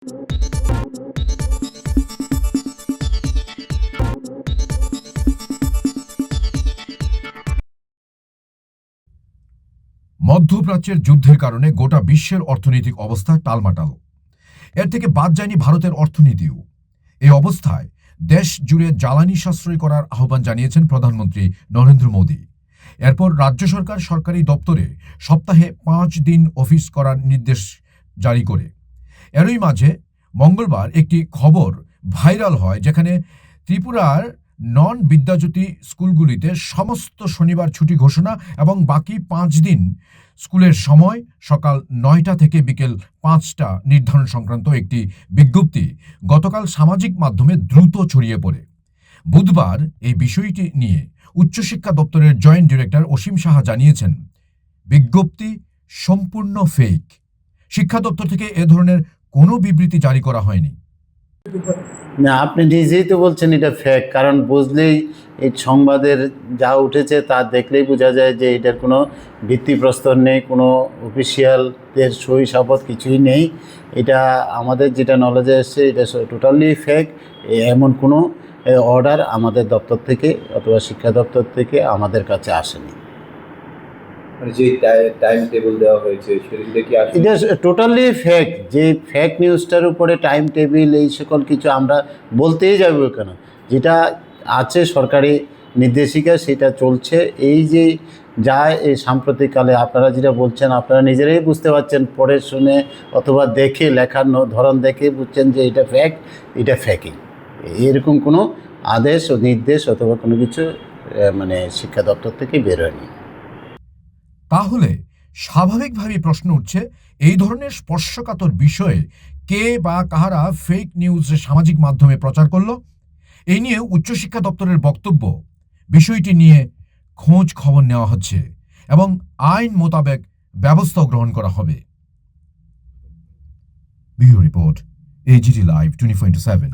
মধ্যপ্রাচ্যের যুদ্ধের কারণে গোটা বিশ্বের অর্থনৈতিক অবস্থা টালমাটাল। এর থেকে বাদ যায়নি ভারতের অর্থনীতিও। এই অবস্থায় দেশ জুড়ে জ্বালানি সাশ্রয় করার আহ্বান জানিয়েছেন প্রধানমন্ত্রী নরেন্দ্র মোদী। এরপর রাজ্য সরকার সরকারি দপ্তরে সপ্তাহে 5 দিন অফিস করার নির্দেশ জারি করে। এরই মাঝে মঙ্গলবার একটি খবর ভাইরাল হয়, যেখানে ত্রিপুরার নন বিদ্যাজ্যোতি স্কুলগুলিতে সমস্ত শনিবার ছুটি ঘোষণা এবং বাকি 5 দিন স্কুলের সময় সকাল 9টা থেকে বিকেল 5টা নির্ধারণ সংক্রান্ত একটি বিজ্ঞপ্তি গতকাল সামাজিক মাধ্যমে দ্রুত ছড়িয়ে পড়ে। বুধবার এই বিষয়টি নিয়ে উচ্চশিক্ষা দপ্তরের জয়েন্ট ডিরেক্টর অসীম সাহা জানিয়েছেন, বিজ্ঞপ্তি সম্পূর্ণ ফেক। শিক্ষা দপ্তর থেকে এ ধরনের কোনো বিবৃতি জারি করা হয়নি। না, আপনি নিজেই তো বলছেন এটা ফেক, কারণ বুঝলেই এই সংবাদের যা উঠেছে তা দেখলেই বোঝা যায় যে এটার কোনো ভিত্তিপ্রস্তর নেই, কোনো অফিসিয়ালদের সই শপথ কিছুই নেই। এটা আমাদের যেটা নলেজে এসছে এটা টোটালি ফেক। এমন কোনো অর্ডার আমাদের দপ্তর থেকে অথবা শিক্ষা দপ্তর থেকে আমাদের কাছে আসেনি। মানে যে টাইম টেবিল দেওয়া হয়েছে সেটা কি আসলে এটা টোটালি ফেক। যে ফেক নিউজটার উপরে টাইম টেবিল এই সকল কিছু আমরা বলতেই যাবো কেন? যেটা আছে সরকারি নির্দেশিকা সেটা চলছে। এই যে যা এই সাম্প্রতিককালে আপনারা যেটা বলছেন আপনারা নিজেরাই বুঝতে পারছেন, পড়ে শুনে অথবা দেখে লেখার ধরন দেখে বুঝছেন যে এটা ফেক, এটা ফেকই। এরকম কোনো আদেশ ও নির্দেশ অথবা কোনো কিছু মানে শিক্ষা দপ্তর থেকে বের হয়নি। তাহলে স্বাভাবিকভাবেই প্রশ্ন উঠছে, এই ধরনের স্পর্শকাতর বিষয়ে কে বা কাহারা ফেক নিউজ সামাজিক মাধ্যমে প্রচার করল? এই নিয়ে উচ্চশিক্ষা দপ্তরের বক্তব্য, বিষয়টি নিয়ে খোঁজ খবর নেওয়া হচ্ছে এবং আইন মোতাবেক ব্যবস্থাও গ্রহণ করা হবে। Bureau report, AGT live 24/7।